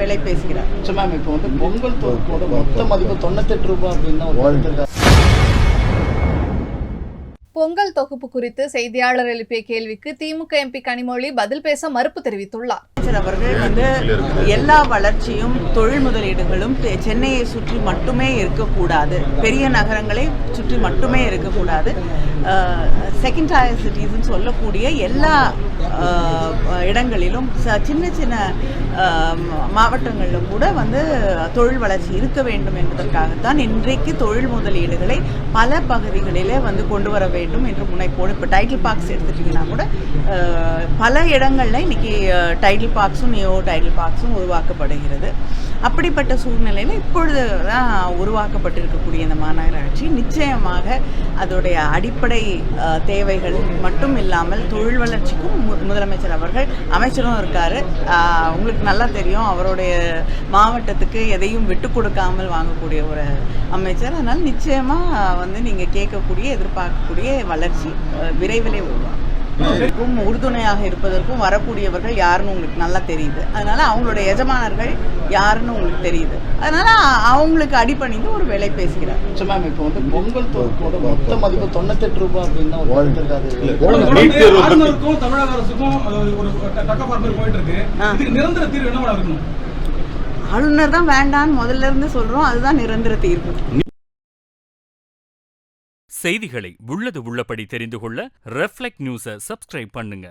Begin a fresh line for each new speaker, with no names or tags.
வேலை பேசுகிறார்.
மேம் இப்போ வந்து பொங்கல் தொகுப்போட மொத்த மதிப்பு 98 ரூபாய் அப்படின்னு
பொங்கல் தொகுப்பு குறித்து செய்தியாளர் எழுப்பிய கேள்விக்கு திமுக எம்பி கனிமொழி பதில் பேச மறுப்பு தெரிவித்துள்ளார்.
அவர்கள் வந்து எல்லா வளர்ச்சியும் தொழில் முதலீடுகளும் சென்னையை சுற்றி மட்டுமே இருக்கக்கூடாது, பெரிய நகரங்களை சுற்றி மட்டுமே இருக்கக்கூடாது, செகண்ட் டயர் சிட்டிஸ்ன்னு சொல்லக்கூடிய எல்லா இடங்களிலும் சின்ன சின்ன மாவட்டங்களிலும் கூட வந்து தொழில் வளர்ச்சி இருக்க வேண்டும் என்பதற்காகத்தான் இன்றைக்கு தொழில் முதலீடுகளை பல பகுதிகளிலே வந்து கொண்டு வர வேண்டும் என்று முனைப்போடு. இப்போ டைட்டில் பார்க்ஸ் எடுத்துட்டிங்கன்னா கூட பல இடங்களில் இன்னைக்கு டைட்டில் பார்க்ஸும் நியோ டைட்டில் பார்க்ஸும் உருவாக்கப்படுகிறது. அப்படிப்பட்ட சூழ்நிலையில் இப்பொழுது தான் உருவாக்கப்பட்டிருக்கக்கூடிய இந்த மாநகராட்சி நிச்சயமாக அதோடைய அடிப்படை தேவைகள் மட்டும் இல்லாமல் தொழில் வளர்ச்சிக்கும் முதலமைச்சர் அவர்கள் அமைச்சரும் இருக்கார். உங்களுக்கு நல்லா தெரியும், அவருடைய மாவட்டத்துக்கு எதையும் விட்டு கொடுக்காமல் வாங்கக்கூடிய ஒரு அமைச்சர். அதனால் நிச்சயமாக வந்து நீங்கள் கேட்கக்கூடிய எதிர்பார்க்கக்கூடிய வளர்ச்சி விரைவிலே உருவாகும். உறுதுணையாக இருப்பதற்கும் வரக்கூடியவர்கள் யாருன்னு உங்களுக்கு நல்லா தெரியுது. அதனால அவங்களுடைய எஜமானர்கள் யாருன்னு உங்களுக்கு தெரியுது. அதனால அவங்களுக்கு அடிப்பணிந்து ஒரு வேலை பேசுகிறார்.
மேம் இப்போ வந்து பொங்கல் தொகுப்போட மொத்த மதிப்பு 98 ரூபாய் அப்படின்னு
தமிழக அரசுக்கும் ஒரு போயிட்டு இருக்கு. நிரந்தர தீர்வு என்ன இருக்கணும்?
ஆளுநர் தான் வேண்டான்னு முதல்ல இருந்து சொல்றோம். அதுதான் நிரந்தர தீர்வு.
செய்திகளை உள்ளது உள்ளபடி தெரிந்து கொள்ள ரெஃப்ளெக்ட் நியூஸை சப்ஸ்கிரைப் பண்ணுங்க.